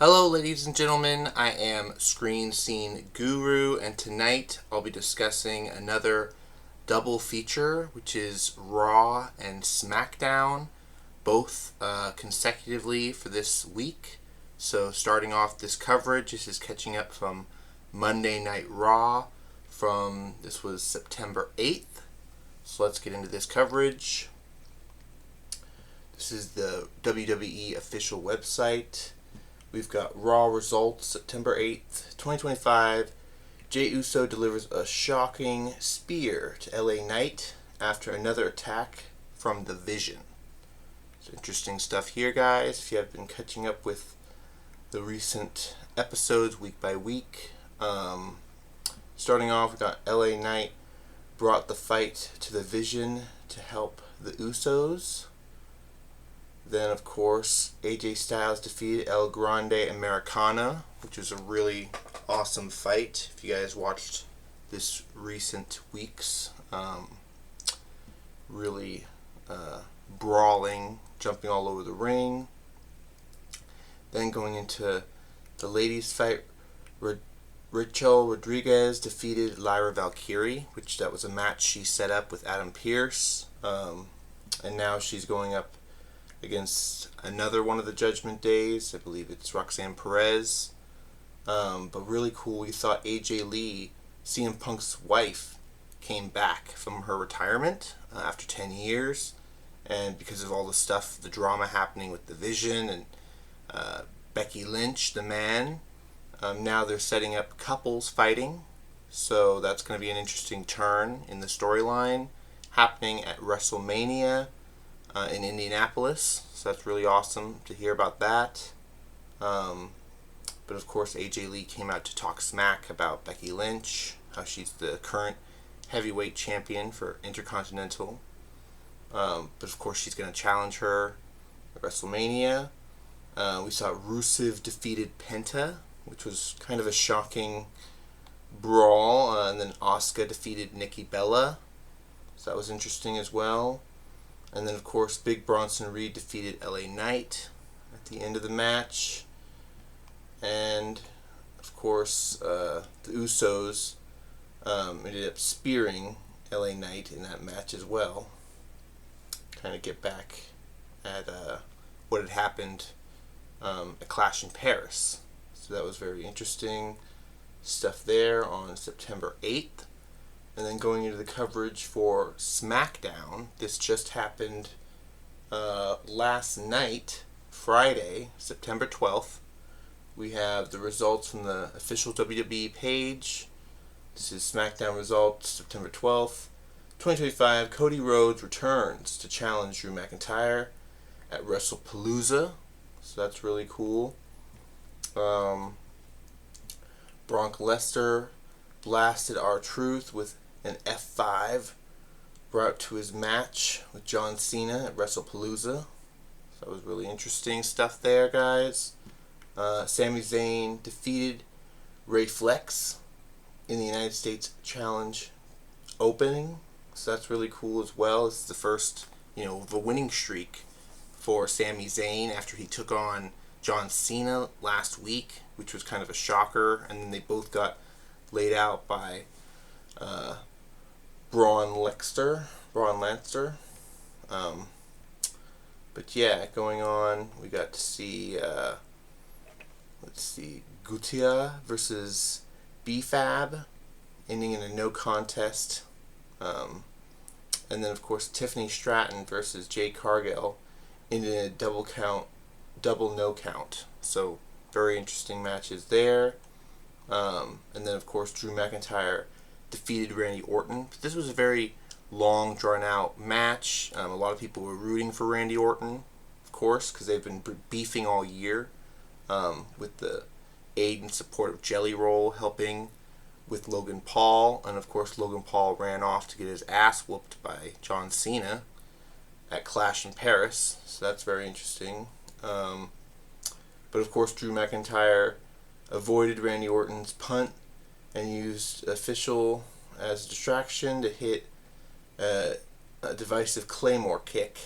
Hello ladies and gentlemen, I am Screen Scene Guru, and tonight I'll be discussing another double feature, which is Raw and SmackDown, both consecutively for this week. So starting off this coverage, this is catching up from Monday Night Raw this was September 8th. So let's get into this coverage. This is the WWE official website. We've got Raw results, September 8th, 2025. Jey Uso delivers a shocking spear to LA Knight after another attack from the Vision. So interesting stuff here, guys. If you have been catching up with the recent episodes week by week. Starting off, we got LA Knight brought the fight to the Vision to help the Usos. Then, of course, AJ Styles defeated El Grande Americana, which was a really awesome fight. If you guys watched this recent week's, really brawling, jumping all over the ring. Then going into the ladies' fight, Rachel Rodriguez defeated Lyra Valkyrie, that was a match she set up with Adam Pearce, and now she's going up against another one of the Judgment Days. I believe it's Roxanne Perez. But really cool, we thought AJ Lee, CM Punk's wife, came back from her retirement after 10 years. And because of all the stuff, the drama happening with the Vision and Becky Lynch, the man, now they're setting up couples fighting. So that's going to be an interesting turn in the storyline happening at WrestleMania in Indianapolis, so that's really awesome to hear about that. But of course, AJ Lee came out to talk smack about Becky Lynch, how she's the current heavyweight champion for Intercontinental. But of course, she's going to challenge her at WrestleMania. We saw Rusev defeated Penta, which was kind of a shocking brawl, and then Asuka defeated Nikki Bella, so that was interesting as well. And then, of course, Big Bronson Reed defeated LA Knight at the end of the match. And, of course, the Usos ended up spearing LA Knight in that match as well. Kind of get back at what had happened at Clash in Paris. So that was very interesting stuff there on September 8th. And then going into the coverage for SmackDown, this just happened last night, Friday, September 12th. We have the results from the official WWE page. This is SmackDown results, September 12th, 2025. Cody Rhodes returns to challenge Drew McIntyre at WrestlePalooza. So that's really cool. Brock Lesnar blasted R-Truth with an F5 brought to his match with John Cena at WrestlePalooza. So that was really interesting stuff there, guys. Sami Zayn defeated Ray Flex in the United States Challenge opening. So that's really cool as well. This is the first, of a winning streak for Sami Zayn after he took on John Cena last week, which was kind of a shocker. And then they both got laid out by Braun Lancer. But yeah, going on, we got to see, Gutia versus B-Fab, ending in a no contest. And then, of course, Tiffany Stratton versus Jade Cargill, ending in a double no count. So, very interesting matches there. And then, of course, Drew McIntyre defeated Randy Orton. This was a very long, drawn-out match. A lot of people were rooting for Randy Orton, of course, because they've been beefing all year with the aid and support of Jelly Roll helping with Logan Paul. And, of course, Logan Paul ran off to get his ass whooped by John Cena at Clash in Paris. So that's very interesting. But, of course, Drew McIntyre avoided Randy Orton's punt and used official as a distraction to hit a divisive Claymore kick.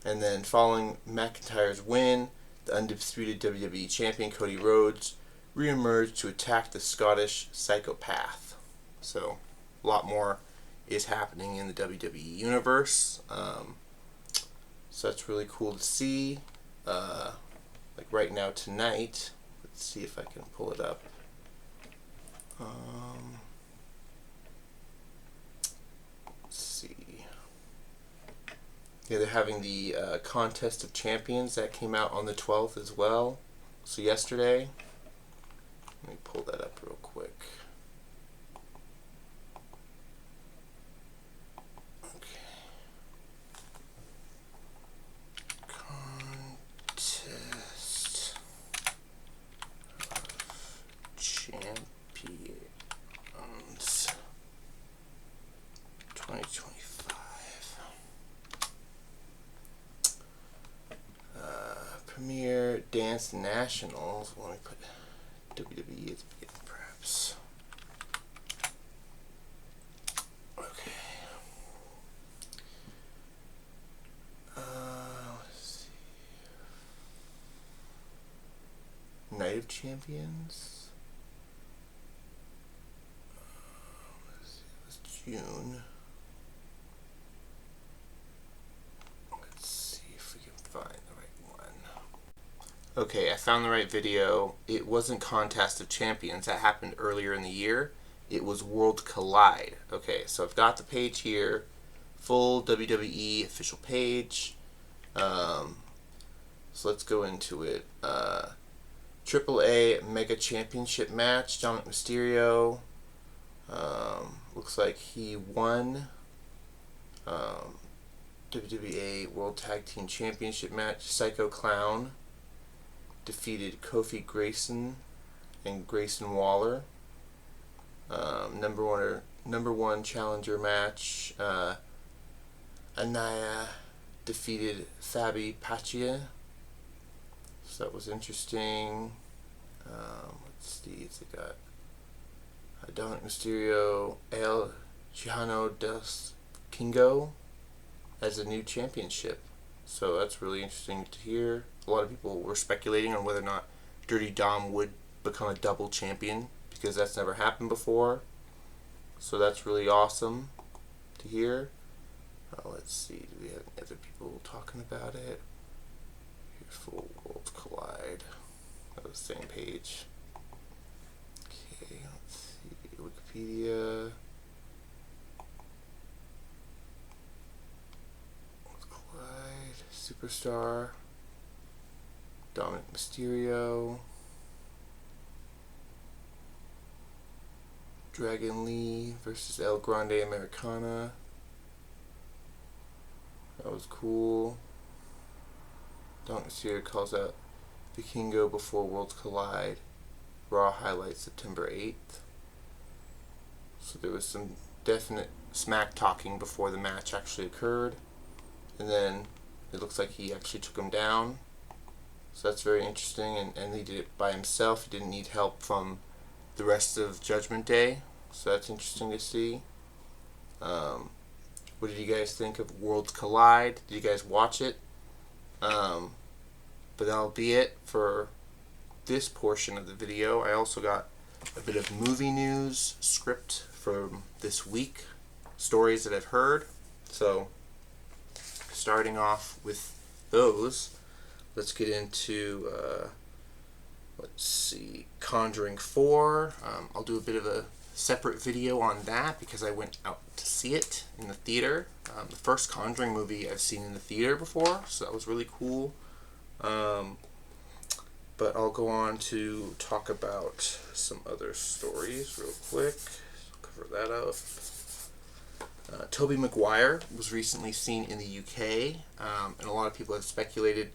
And then following McIntyre's win, The undisputed WWE Champion Cody Rhodes re-emerged to attack the Scottish psychopath. So, a lot more is happening in the WWE universe. So that's really cool to see. Like right now tonight, let's see if I can pull it up. Let's see. Yeah, they're having the Contest of Champions that came out on the 12th as well. So yesterday. Let me pull that up real quick. Contest of Champions 2025. Premier Dance Nationals. Let me put WWE at the beginning, perhaps. Okay. Let's see. Night of Champions. Let's see. It was June. Let's see if we can find the right one. Okay, I found the right video. It wasn't Contest of Champions. That happened earlier in the year. It was World Collide. Okay, so I've got the page here. Full WWE official page. So let's go into it. AAA Mega Championship match. Dominic Mysterio. Looks like he won. WWE World Tag Team Championship match. Psycho Clown defeated Kofi Grayson and Grayson Waller. Number one challenger match. Anaya defeated Fabi Paccia. So that was interesting. Let's see, they got Dominic Mysterio, El Chihano dos Kingo as a new championship. So that's really interesting to hear. A lot of people were speculating on whether or not Dirty Dom would become a double champion, because that's never happened before. So that's really awesome to hear. Let's see, do we have any other people talking about it? Here's Full World Collide. That was the same page. Okay, let's see, Wikipedia. World Collide, Superstar, Dominic Mysterio, Dragon Lee versus El Grande Americana. That was cool. Dominic Mysterio calls out Vikingo before Worlds Collide. Raw highlights September 8th. So there was some definite smack talking before the match actually occurred. And then it looks like he actually took him down. So that's very interesting. And he did it by himself. He didn't need help from the rest of Judgment Day. So that's interesting to see. What did you guys think of Worlds Collide? Did you guys watch it? But that'll be it for this portion of the video. I also got a bit of movie news script from this week, stories that I've heard. So starting off with those, let's get into let's see, Conjuring 4. I'll do a bit of a separate video on that because I went out to see it in the theater. The first Conjuring movie I've seen in the theater before, so that was really cool. But I'll go on to talk about some other stories real quick. Cover that up. Tobey Maguire was recently seen in the UK, and a lot of people have speculated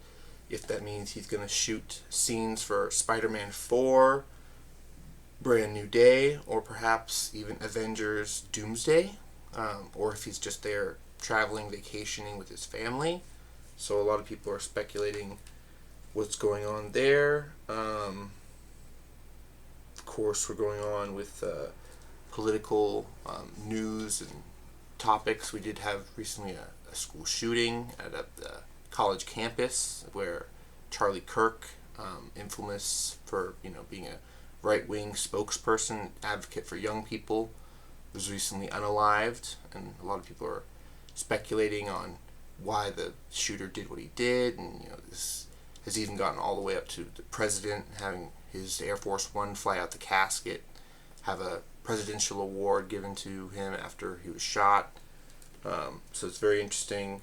if that means he's going to shoot scenes for Spider-Man 4, Brand New Day, or perhaps even Avengers Doomsday, or if he's just there traveling, vacationing with his family. So a lot of people are speculating what's going on there. Of course, we're going on with political news and topics. We did have recently a school shooting at the college campus where Charlie Kirk, infamous for being a right-wing spokesperson, advocate for young people, was recently unalived, and a lot of people are speculating on why the shooter did what he did, and this has even gotten all the way up to the president having his Air Force One fly out the casket, have a presidential award given to him after he was shot. So it's very interesting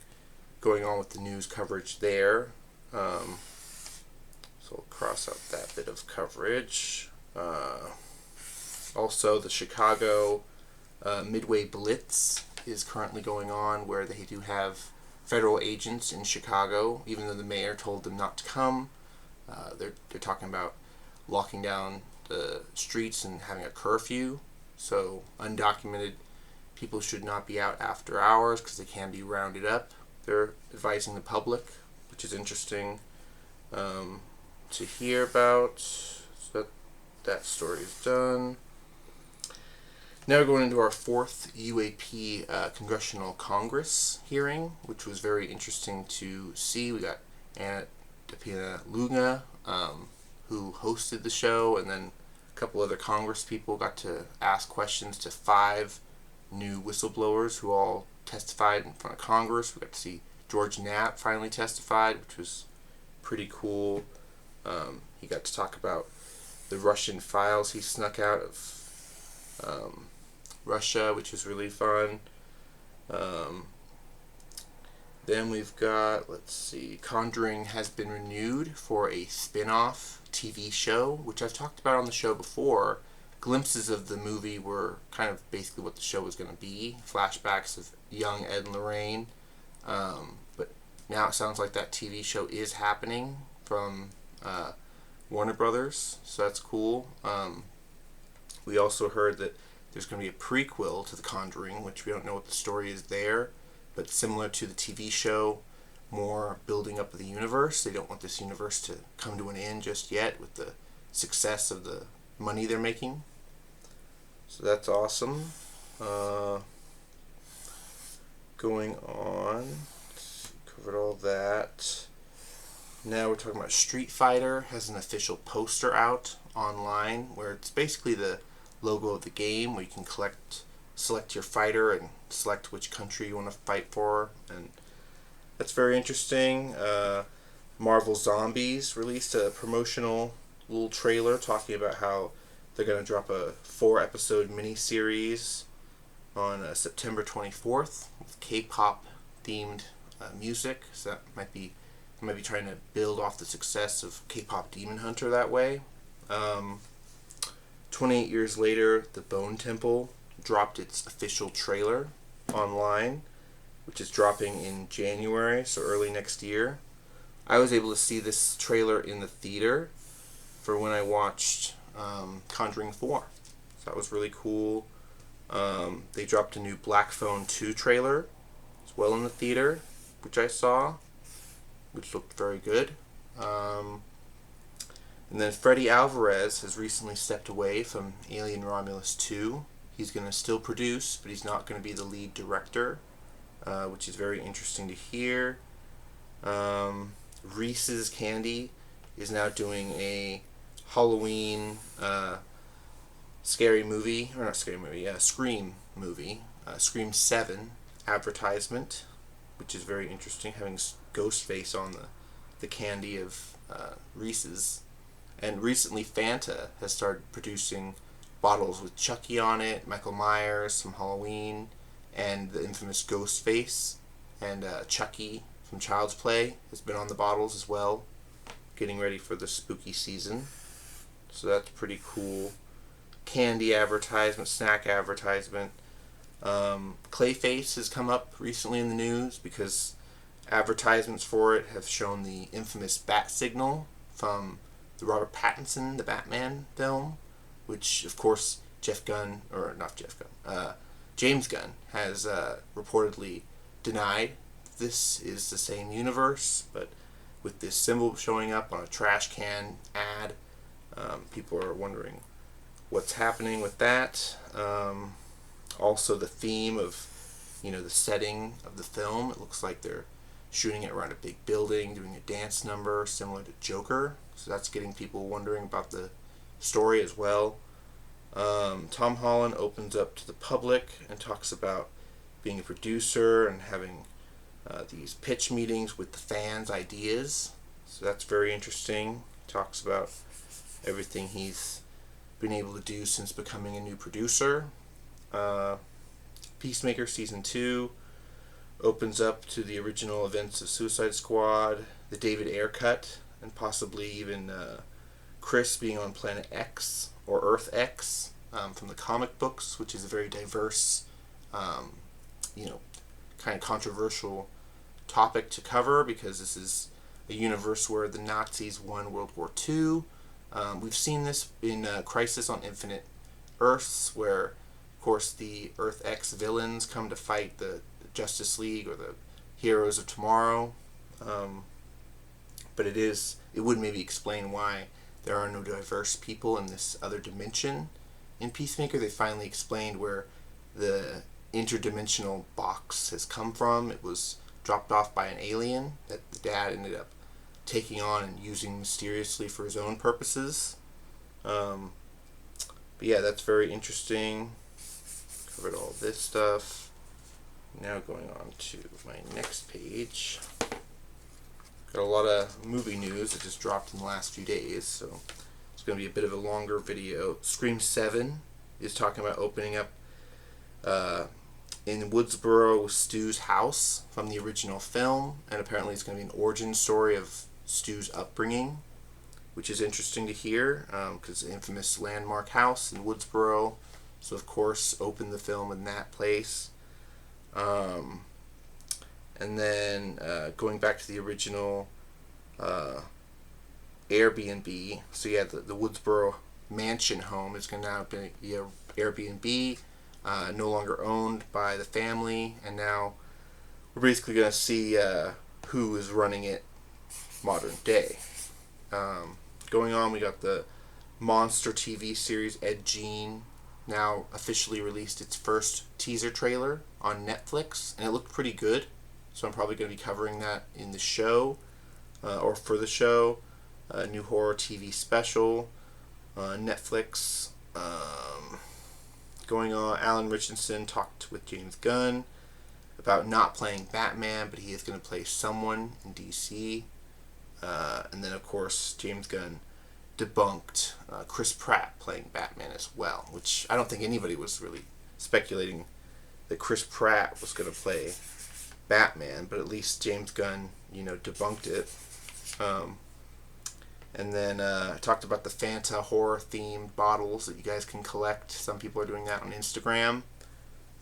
going on with the news coverage there. So we'll cross out that bit of coverage. Also, the Chicago Midway Blitz is currently going on, where they do have federal agents in Chicago, even though the mayor told them not to come. They're talking about locking down the streets and having a curfew, so undocumented people should not be out after hours because they can be rounded up. They're advising the public, which is interesting to hear about. So that story is done. Now we're going into our fourth UAP Congressional Congress hearing, which was very interesting to see. We got Anna Depina Lunga, who hosted the show, and then a couple other Congress people got to ask questions to 5 new whistleblowers who all testified in front of Congress. We got to see George Knapp finally testified, which was pretty cool. He got to talk about the Russian files he snuck out of Russia, which is really fun. Then we've got, Conjuring has been renewed for a spin-off TV show, which I've talked about on the show before. Glimpses of the movie were kind of basically what the show was going to be, flashbacks of young Ed and Lorraine. But now it sounds like that TV show is happening from Warner Brothers, so that's cool. We also heard that there's going to be a prequel to The Conjuring, which we don't know what the story is there, but similar to the TV show, more building up of the universe. They don't want this universe to come to an end just yet with the success of the money they're making. So that's awesome. Going on, covered all that. Now we're talking about Street Fighter has an official poster out online where it's basically the logo of the game, where you can select your fighter and select which country you want to fight for, and that's very interesting. Marvel Zombies released a promotional little trailer talking about how they're going to drop a 4-episode miniseries on September 24th with K-pop themed music. So that might be trying to build off the success of K-pop Demon Hunter that way. 28 years later, the Bone Temple dropped its official trailer online, which is dropping in January, so early next year. I was able to see this trailer in the theater for when I watched Conjuring 4. So that was really cool. They dropped a new Black Phone 2 trailer as well in the theater, which I saw, which looked very good. And then Freddy Alvarez has recently stepped away from Alien Romulus 2. He's going to still produce, but he's not going to be the lead director, which is very interesting to hear. Reese's Candy is now doing a Halloween Scream movie, Scream 7 advertisement, which is very interesting, having Ghostface on the candy of Reese's. And recently Fanta has started producing bottles with Chucky on it, Michael Myers, some Halloween, and the infamous Ghostface. And Chucky from Child's Play has been on the bottles as well, getting ready for the spooky season. So that's pretty cool. Candy advertisement, snack advertisement. Clayface has come up recently in the news because advertisements for it have shown the infamous bat signal from the Robert Pattinson, the Batman film, which of course James Gunn has reportedly denied this is the same universe, but with this symbol showing up on a trash can ad, people are wondering what's happening with that. Also the theme of, the setting of the film, it looks like they're shooting it around a big building, doing a dance number similar to Joker. So that's getting people wondering about the story as well. Tom Holland opens up to the public and talks about being a producer and having these pitch meetings with the fans' ideas. So that's very interesting. He talks about everything he's been able to do since becoming a new producer. Peacemaker Season 2 opens up to the original events of Suicide Squad, the David Ayer cut, and possibly even Chris being on Planet X or Earth X from the comic books, which is a very diverse, kind of controversial topic to cover because this is a universe where the Nazis won World War II. We've seen this in Crisis on Infinite Earths, where, of course, the Earth X villains come to fight the Justice League or the heroes of tomorrow. But it would maybe explain why there are no diverse people in this other dimension. In Peacemaker, they finally explained where the interdimensional box has come from. It was dropped off by an alien that the dad ended up taking on and using mysteriously for his own purposes. But yeah, that's very interesting. Covered all this stuff. Now going on to my next page. Got a lot of movie news that just dropped in the last few days, so it's going to be a bit of a longer video. Scream 7 is talking about opening up in Woodsboro with Stu's house from the original film, and apparently it's going to be an origin story of Stu's upbringing, which is interesting to hear because the infamous landmark house in Woodsboro. So of course open the film in that place. And then going back to the original Airbnb, so yeah, the Woodsboro mansion home is going to now be a Airbnb, no longer owned by the family, and now we're basically going to see who is running it modern day. Going on, we got the monster TV series Ed Gein now officially released its first teaser trailer on Netflix, and it looked pretty good. So I'm probably going to be covering that in the show, or for the show. A new horror TV special on Netflix. Going on, Alan Richardson talked with James Gunn about not playing Batman, but he is going to play someone in DC. And then, of course, James Gunn debunked Chris Pratt playing Batman as well, which I don't think anybody was really speculating that Chris Pratt was going to play Batman, but at least James Gunn, debunked it. And then I talked about the Fanta horror-themed bottles that you guys can collect. Some people are doing that on Instagram.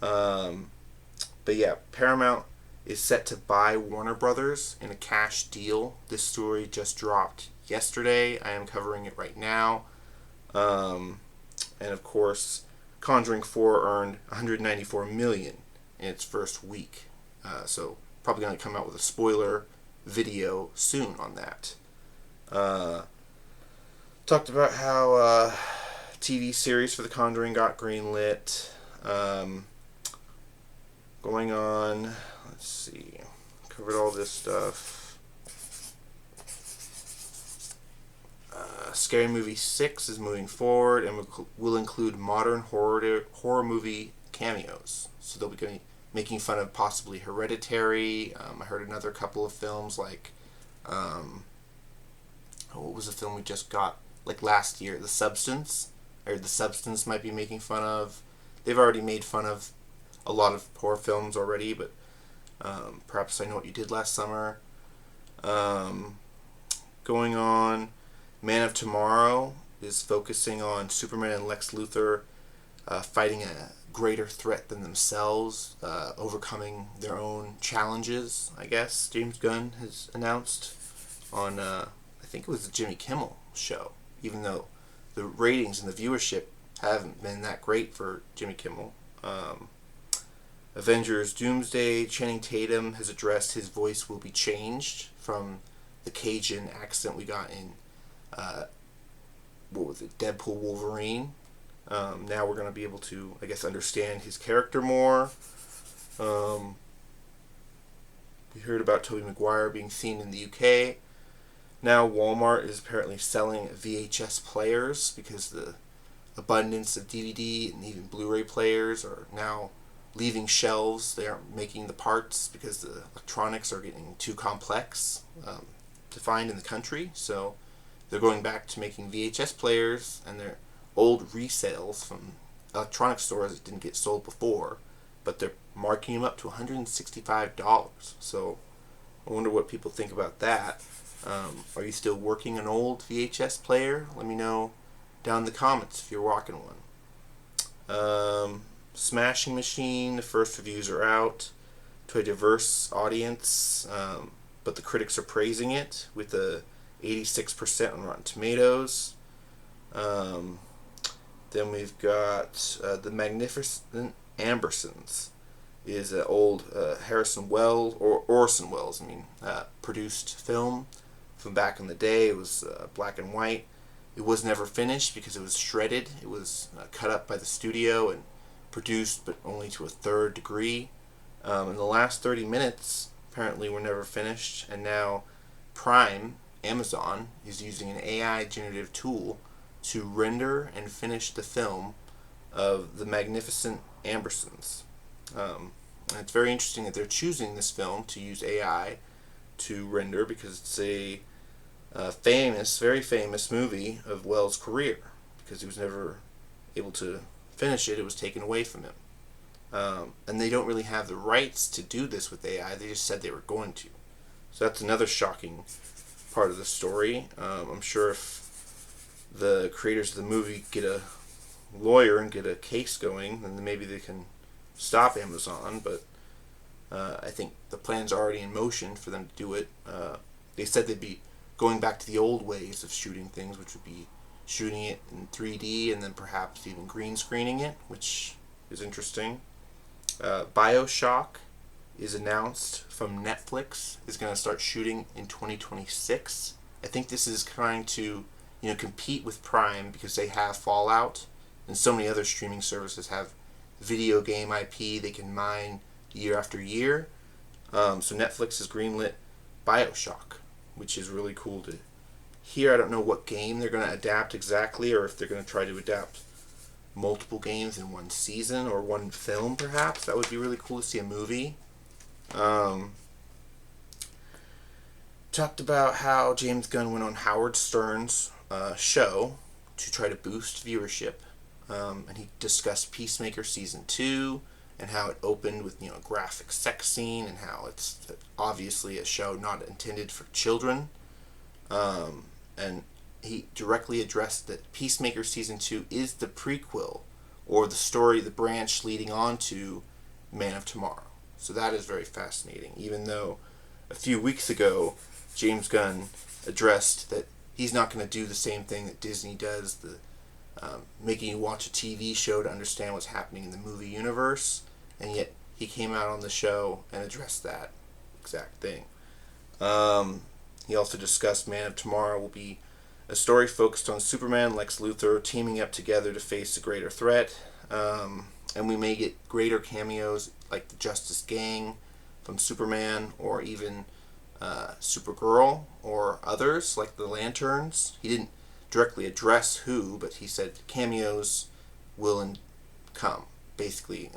But yeah, Paramount is set to buy Warner Bros. In a cash deal. This story just dropped yesterday. I am covering it right now. And of course, Conjuring 4 earned $194 million in its first week. So probably going to come out with a spoiler video soon on that. Talked about how TV series for The Conjuring got greenlit. Going on, let's see, covered all this stuff. Scary Movie 6 is moving forward and will include modern horror movie cameos. So they'll be making fun of possibly Hereditary. I heard another couple of films like, what was the film we just got like last year? The Substance. Or The Substance might be making fun of. They've already made fun of a lot of horror films already, but perhaps I Know What You Did Last Summer. Going on, Man of Tomorrow is focusing on Superman and Lex Luthor fighting a greater threat than themselves, overcoming their own challenges, I guess, James Gunn has announced on, I think it was the Jimmy Kimmel show, even though the ratings and the viewership haven't been that great for Jimmy Kimmel. Avengers Doomsday, Channing Tatum has addressed his voice will be changed from the Cajun accent we got in, Deadpool Wolverine. Now we're going to be able to, I guess, understand his character more. We heard about Tobey Maguire being seen in the UK. Now Walmart is apparently selling VHS players because the abundance of DVD and even Blu-ray players are now leaving shelves. They aren't making the parts because the electronics are getting too complex to find in the country. So they're going back to making VHS players, and they're old resales from electronic stores that didn't get sold before, but they're marking them up to $165. So I wonder what people think about that. Are you still working an old VHS player? Let me know down in the comments if you're rocking one. Smashing Machine, the first reviews are out to a diverse audience, but the critics are praising it with a 86% on Rotten Tomatoes. Then we've got The Magnificent Ambersons, is an old Orson Welles, produced film from back in the day. It was black and white. It was never finished because it was shredded. It was cut up by the studio and produced, but only to a third degree. And the last 30 minutes apparently were never finished, and now Prime, Amazon, is using an AI generative tool to render and finish the film of The Magnificent Ambersons. And it's very interesting that they're choosing this film to use AI to render because it's a very famous movie of Wells' career, because he was never able to finish it. It was taken away from him. And they don't really have the rights to do this with AI. They just said they were going to. So that's another shocking part of the story. I'm sure if the creators of the movie get a lawyer and get a case going, then maybe they can stop Amazon, but I think the plan's are already in motion for them to do it. They said they'd be going back to the old ways of shooting things, which would be shooting it in 3D and then perhaps even green screening it, which is interesting. BioShock is announced from Netflix, is going to start shooting in 2026. I think this is trying to compete with Prime because they have Fallout, and so many other streaming services have video game IP they can mine year after year. So Netflix has greenlit BioShock, which is really cool to hear. I don't know what game they're going to adapt exactly, or if they're going to try to adapt multiple games in one season or one film, perhaps. That would be really cool to see a movie. Talked about how James Gunn went on Howard Stern's show to try to boost viewership, and he discussed Peacemaker Season 2 and how it opened with a graphic sex scene, and how it's obviously a show not intended for children. And he directly addressed that Peacemaker Season 2 is the prequel, or the story, the branch leading on to Man of Tomorrow. So that is very fascinating, even though a few weeks ago James Gunn addressed that he's not going to do the same thing that Disney does, the making you watch a TV show to understand what's happening in the movie universe, and yet he came out on the show and addressed that exact thing. He also discussed Man of Tomorrow will be a story focused on Superman, Lex Luthor teaming up together to face a greater threat, and we may get greater cameos like the Justice Gang from Superman, or even Supergirl, or others like the Lanterns. He didn't directly address who, but he said cameos will come. Basically,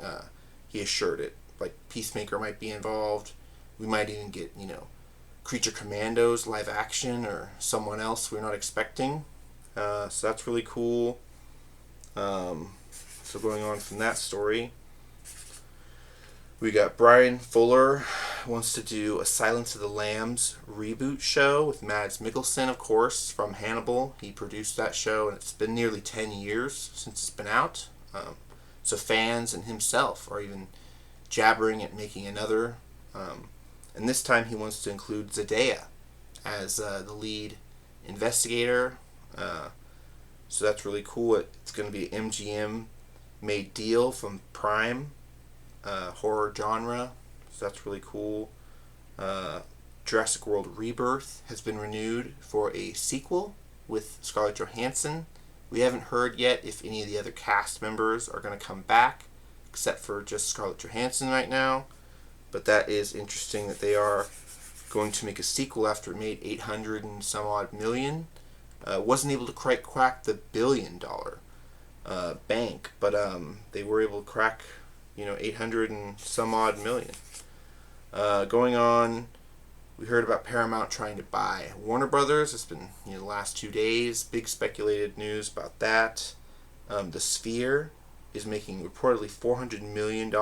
he assured it. Like Peacemaker might be involved. We might even get, Creature Commandos live action, or someone else we're not expecting. So that's really cool. So going on from that story, we got Brian Fuller wants to do a Silence of the Lambs reboot show with Mads Mikkelsen, of course, from Hannibal. He produced that show, and it's been nearly 10 years since it's been out. So fans and himself are even jabbering at making another. And this time he wants to include Zendaya as the lead investigator. So that's really cool. It's going to be an MGM-made deal from Prime, horror genre. So that's really cool. Jurassic World Rebirth has been renewed for a sequel with Scarlett Johansson. We haven't heard yet if any of the other cast members are going to come back, except for just Scarlett Johansson right now. But that is interesting that they are going to make a sequel after it made 800 and some odd million. Wasn't able to quite crack the $1 billion bank, but they were able to crack 800 and some odd million. Going on, we heard about Paramount trying to buy Warner Brothers. It's been the last 2 days. Big speculated news about that. The Sphere is making reportedly $400 million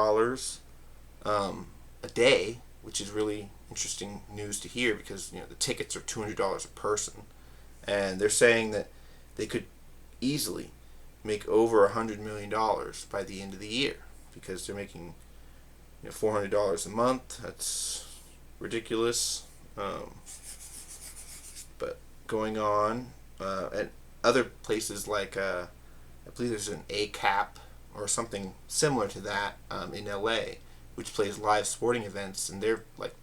a day, which is really interesting news to hear because the tickets are $200 a person, and they're saying that they could easily make over $100 million by the end of the year because they're making $400 a month. That's ridiculous. But going on at other places like I believe there's an ACAP or something similar to that in LA, which plays live sporting events, and they're like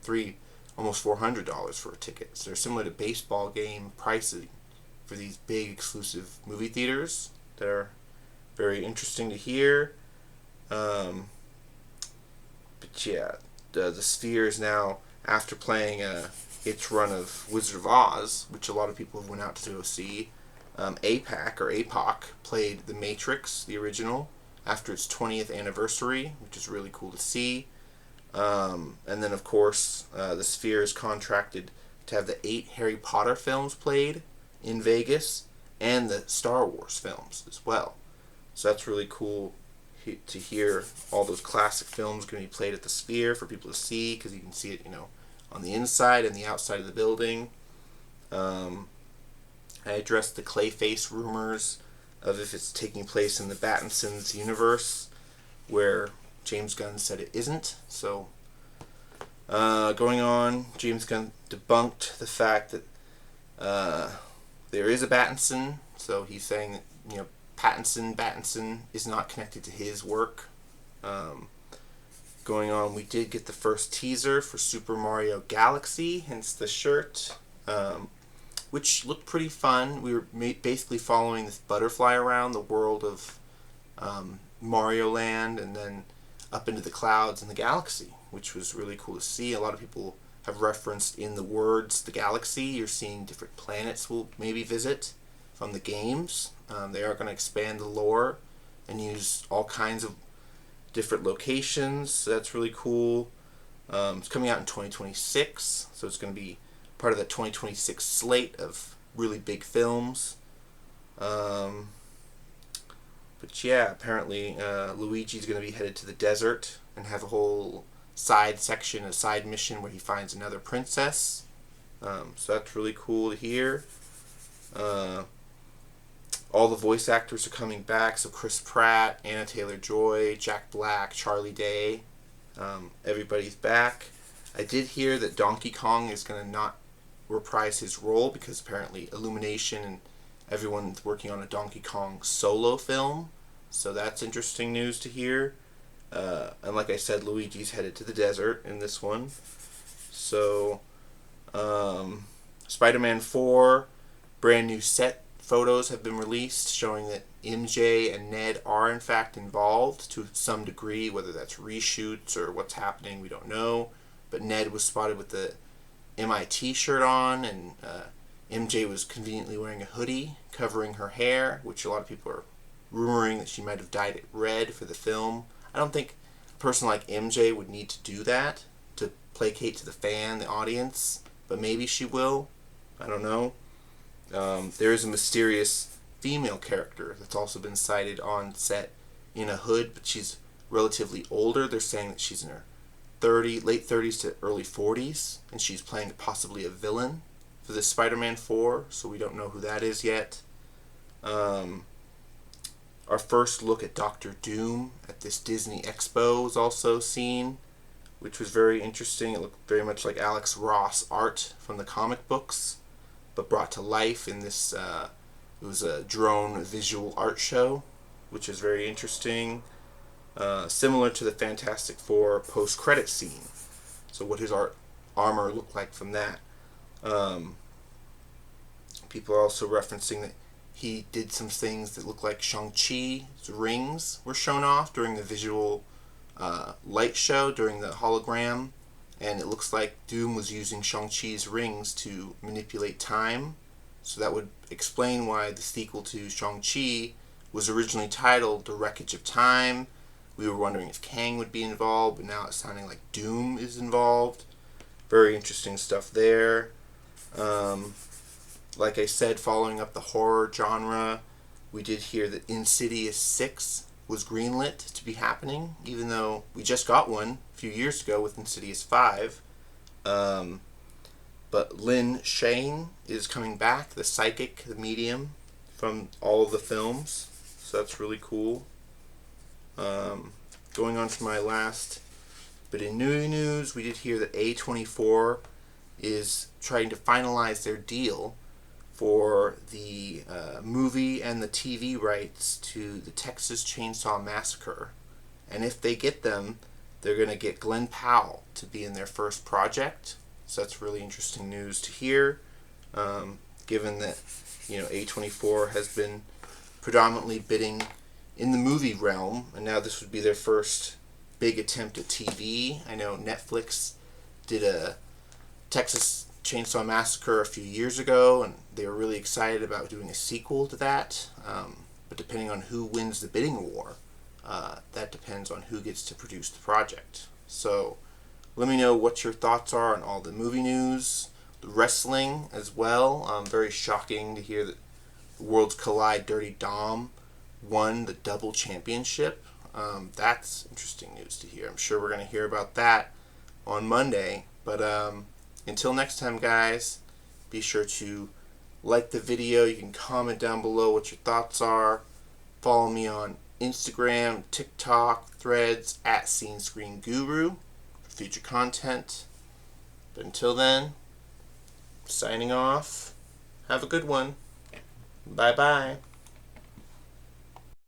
almost $400 for a ticket. So they're similar to baseball game pricing for these big exclusive movie theaters that are very interesting to hear. But yeah, the Sphere is now, after playing its run of Wizard of Oz, which a lot of people have went out to go see, APOC played The Matrix, the original, after its 20th anniversary, which is really cool to see. And then, of course, the Sphere is contracted to have the 8 Harry Potter films played in Vegas and the Star Wars films as well. So that's really cool to hear all those classic films going to be played at the Sphere for people to see, because you can see it, on the inside and the outside of the building. I addressed the Clayface rumors of if it's taking place in the Battinson's universe, where James Gunn said it isn't. So, going on, James Gunn debunked the fact that there is a Battinson. So he's saying that Battinson is not connected to his work. Going on, we did get the first teaser for Super Mario Galaxy, hence the shirt, which looked pretty fun. We were basically following this butterfly around the world of Mario Land and then up into the clouds and the galaxy, which was really cool to see. A lot of people have referenced in the words the galaxy. You're seeing different planets we'll maybe visit from the games. They are going to expand the lore and use all kinds of different locations, so that's really cool. It's coming out in 2026, so it's going to be part of the 2026 slate of really big films. But yeah, apparently Luigi's going to be headed to the desert and have a whole side section, a side mission where he finds another princess. So that's really cool to hear. All the voice actors are coming back, so Chris Pratt, Anna Taylor-Joy, Jack Black, Charlie Day, everybody's back. I did hear that Donkey Kong is going to not reprise his role because apparently Illumination and everyone's working on a Donkey Kong solo film, so that's interesting news to hear. And like I said, Luigi's headed to the desert in this one. So, Spider-Man 4, brand new set photos have been released showing that MJ and Ned are in fact involved to some degree. Whether that's reshoots or what's happening, we don't know. But Ned was spotted with the MIT shirt on, and MJ was conveniently wearing a hoodie covering her hair, which a lot of people are rumoring that she might have dyed it red for the film. I don't think a person like MJ would need to do that to placate to the fan, the audience, but maybe she will. I don't know. There is a mysterious female character that's also been sighted on set in a hood, but she's relatively older. They're saying that she's in her late 30s to early 40s, and she's playing possibly a villain for this Spider-Man 4, so we don't know who that is yet. Our first look at Doctor Doom at this Disney Expo was also seen, which was very interesting. It looked very much like Alex Ross art from the comic books, but brought to life in this, it was a drone visual art show, which is very interesting. Similar to the Fantastic Four post-credit scene. So what his armor looked like from that. People are also referencing that he did some things that look like Shang-Chi's rings were shown off during the visual light show, during the hologram and it looks like Doom was using Shang-Chi's rings to manipulate time. So that would explain why the sequel to Shang-Chi was originally titled The Wreckage of Time. We were wondering if Kang would be involved, but now it's sounding like Doom is involved. Very interesting stuff there. Like I said, following up the horror genre, we did hear that Insidious 6 was greenlit to be happening, even though we just got one a few years ago with Insidious 5. But Lynn Shane is coming back, the psychic, the medium, from all of the films. So that's really cool. Going on to my last bit of new news, we did hear that A24 is trying to finalize their deal for the movie and the TV rights to the Texas Chainsaw Massacre. And if they get them, they're going to get Glenn Powell to be in their first project. So that's really interesting news to hear, given that A24 has been predominantly bidding in the movie realm, and now this would be their first big attempt at TV. I know Netflix did a Texas Chainsaw Massacre a few years ago, and they were really excited about doing a sequel to that. But depending on who wins the bidding war, that depends on who gets to produce the project. So let me know what your thoughts are on all the movie news, the wrestling as well. Very shocking to hear that the Worlds Collide Dirty Dom won the double championship. That's interesting news to hear. I'm sure we're going to hear about that on Monday. But until next time, guys, be sure to like the video. You can comment down below what your thoughts are. Follow me on Instagram, TikTok, Threads, @SceneScreenGuru for future content. But until then, signing off. Have a good one. Bye-bye.